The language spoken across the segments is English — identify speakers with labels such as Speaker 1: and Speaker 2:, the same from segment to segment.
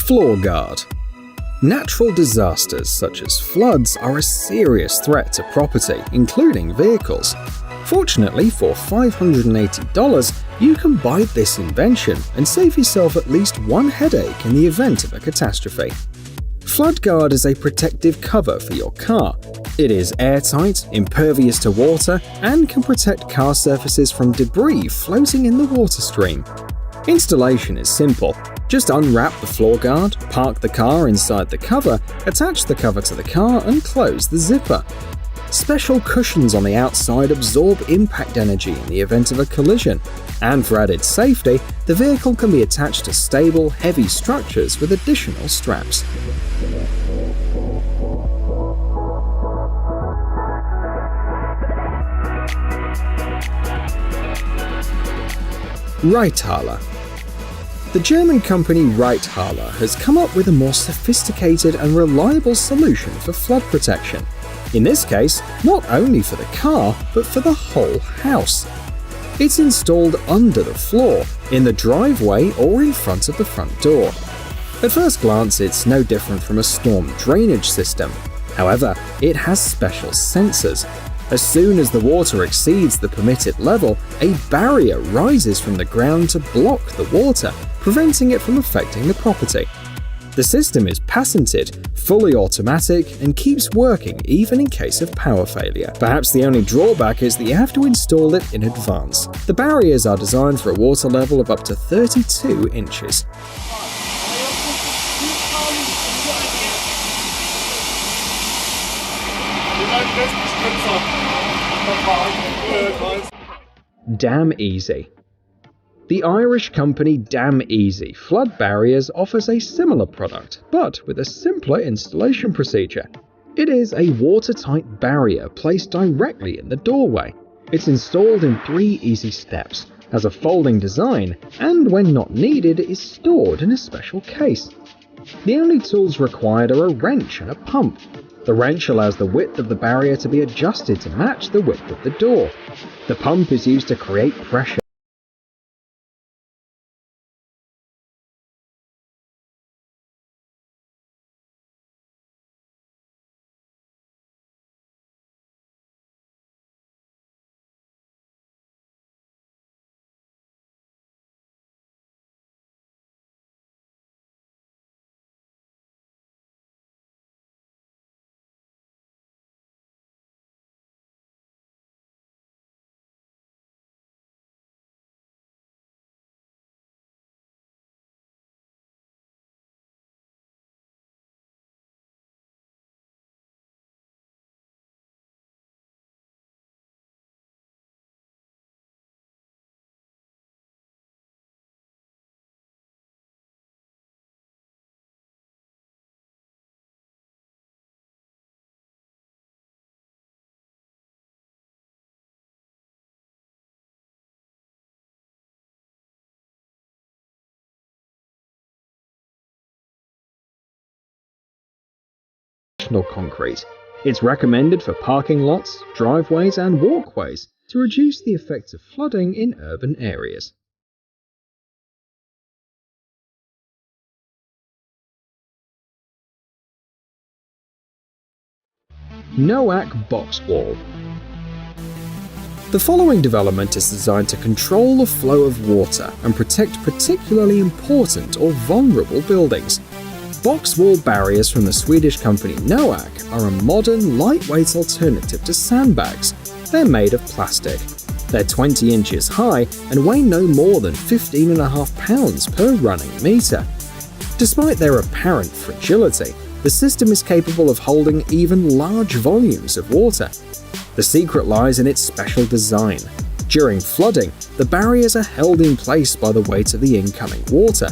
Speaker 1: Floor guard. Natural disasters such as floods are a serious threat to property, including vehicles. Fortunately, for $580, you can buy this invention and save yourself at least one headache in the event of a catastrophe. Flood guard is a protective cover for your car. It is airtight, impervious to water, and can protect car surfaces from debris floating in the water stream. Installation is simple. Just unwrap the floor guard, park the car inside the cover, attach the cover to the car, and close the zipper. Special cushions on the outside absorb impact energy in the event of a collision, and for added safety, the vehicle can be attached to stable, heavy structures with additional straps. Reitthaler. The German company Reitthaler has come up with a more sophisticated and reliable solution for flood protection. In this case, not only for the car, but for the whole house. It's installed under the floor, in the driveway or in front of the front door. At first glance, it's no different from a storm drainage system. However, it has special sensors. As soon as the water exceeds the permitted level, a barrier rises from the ground to block the water, preventing it from affecting the property. The system is patented, fully automatic, and keeps working even in case of power failure. Perhaps the only drawback is that you have to install it in advance. The barriers are designed for a water level of up to 32 inches. Damn Easy. The Irish company Damn Easy Flood Barriers offers a similar product, but with a simpler installation procedure. It is a watertight barrier placed directly in the doorway. It's installed in 3 easy steps, has a folding design, and when not needed is stored in a special case. The only tools required are a wrench and a pump. The wrench allows the width of the barrier to be adjusted to match the width of the door. The pump is used to create pressure. Concrete. It's recommended for parking lots, driveways, and walkways to reduce the effects of flooding in urban areas. NOAQ Boxwall. The following development is designed to control the flow of water and protect particularly important or vulnerable buildings. Boxwall barriers from the Swedish company NOAQ are a modern, lightweight alternative to sandbags. They're made of plastic. They're 20 inches high and weigh no more than 15.5 pounds per running meter. Despite their apparent fragility, the system is capable of holding even large volumes of water. The secret lies in its special design. During flooding, the barriers are held in place by the weight of the incoming water.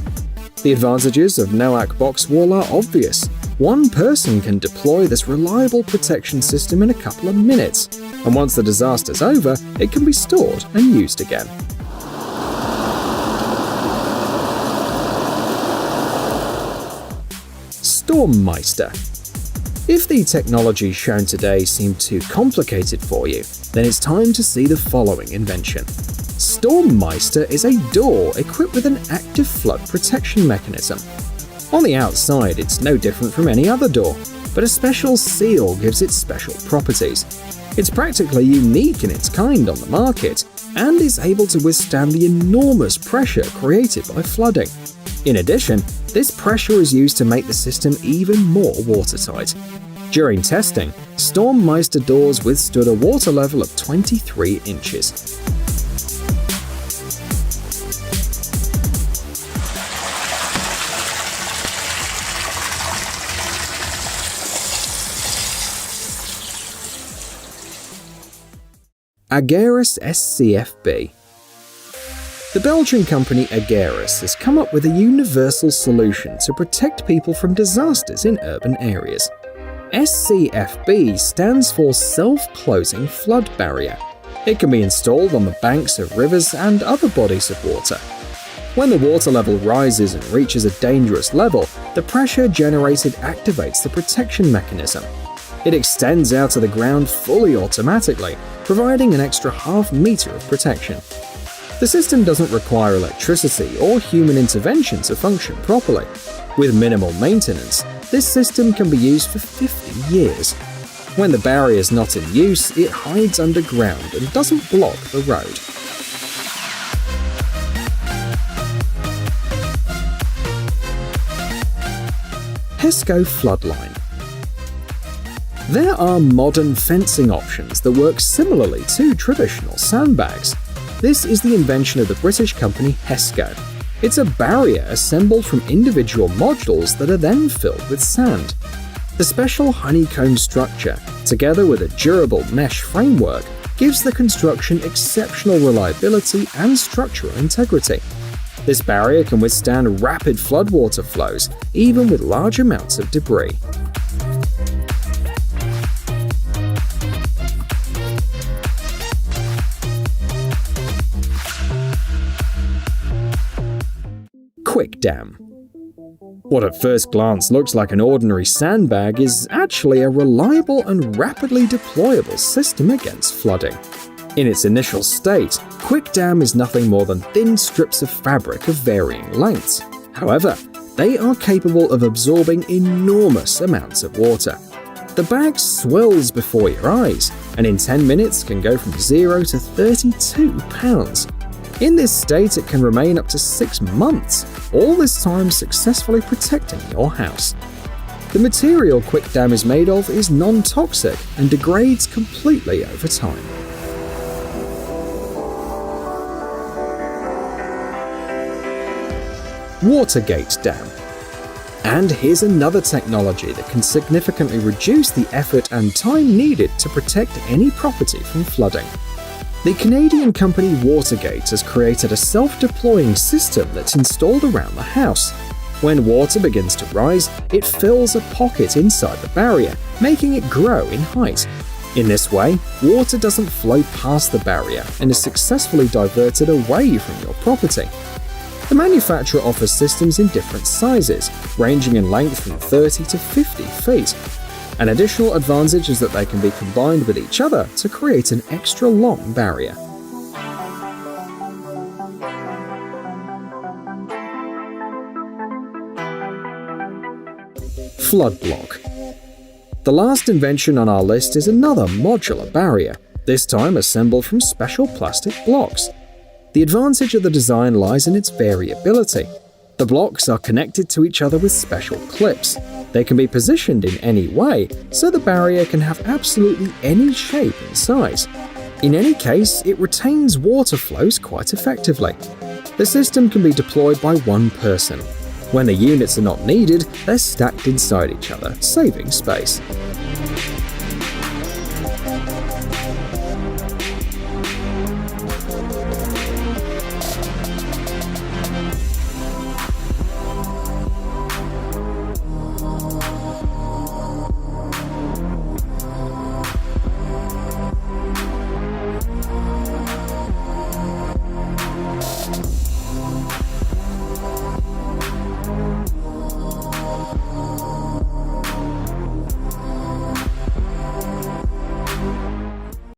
Speaker 1: The advantages of NOAQ Boxwall are obvious. One person can deploy this reliable protection system in a couple of minutes, and once the disaster's over, it can be stored and used again. StormMeister. If the technology shown today seemed too complicated for you, then it's time to see the following invention. StormMeister is a door equipped with an active flood protection mechanism. On the outside, it's no different from any other door, but a special seal gives it special properties. It's practically unique in its kind on the market and is able to withstand the enormous pressure created by flooding. In addition, this pressure is used to make the system even more watertight. During testing, StormMeister doors withstood a water level of 23 inches. Ageris SCFB. The Belgian company Ageris has come up with a universal solution to protect people from disasters in urban areas. SCFB stands for Self-Closing Flood Barrier. It can be installed on the banks of rivers and other bodies of water. When the water level rises and reaches a dangerous level, the pressure generated activates the protection mechanism. It extends out of the ground fully automatically, providing an extra ½ meter of protection. The system doesn't require electricity or human intervention to function properly. With minimal maintenance, this system can be used for 50 years. When the barrier is not in use, it hides underground and doesn't block the road. HESCO Floodline. There are modern fencing options that work similarly to traditional sandbags. This is the invention of the British company HESCO. It's a barrier assembled from individual modules that are then filled with sand. The special honeycomb structure, together with a durable mesh framework, gives the construction exceptional reliability and structural integrity. This barrier can withstand rapid floodwater flows, even with large amounts of debris. Quick Dam. What at first glance looks like an ordinary sandbag is actually a reliable and rapidly deployable system against flooding. In its initial state, Quick Dam is nothing more than thin strips of fabric of varying lengths. However, they are capable of absorbing enormous amounts of water. The bag swells before your eyes, and in 10 minutes can go from 0 to 32 pounds. In this state, it can remain up to 6 months, all this time successfully protecting your house. The material Quick Dam is made of is non-toxic and degrades completely over time. Watergate Dam. And here's another technology that can significantly reduce the effort and time needed to protect any property from flooding. The Canadian company Watergate has created a self-deploying system that's installed around the house. When water begins to rise, it fills a pocket inside the barrier, making it grow in height. In this way, water doesn't flow past the barrier and is successfully diverted away from your property. The manufacturer offers systems in different sizes, ranging in length from 30 to 50 feet. An additional advantage is that they can be combined with each other to create an extra long barrier. Flood block. The last invention on our list is another modular barrier, this time assembled from special plastic blocks. The advantage of the design lies in its variability. The blocks are connected to each other with special clips. They can be positioned in any way, so the barrier can have absolutely any shape and size. In any case, it retains water flows quite effectively. The system can be deployed by one person. When the units are not needed, they're stacked inside each other, saving space.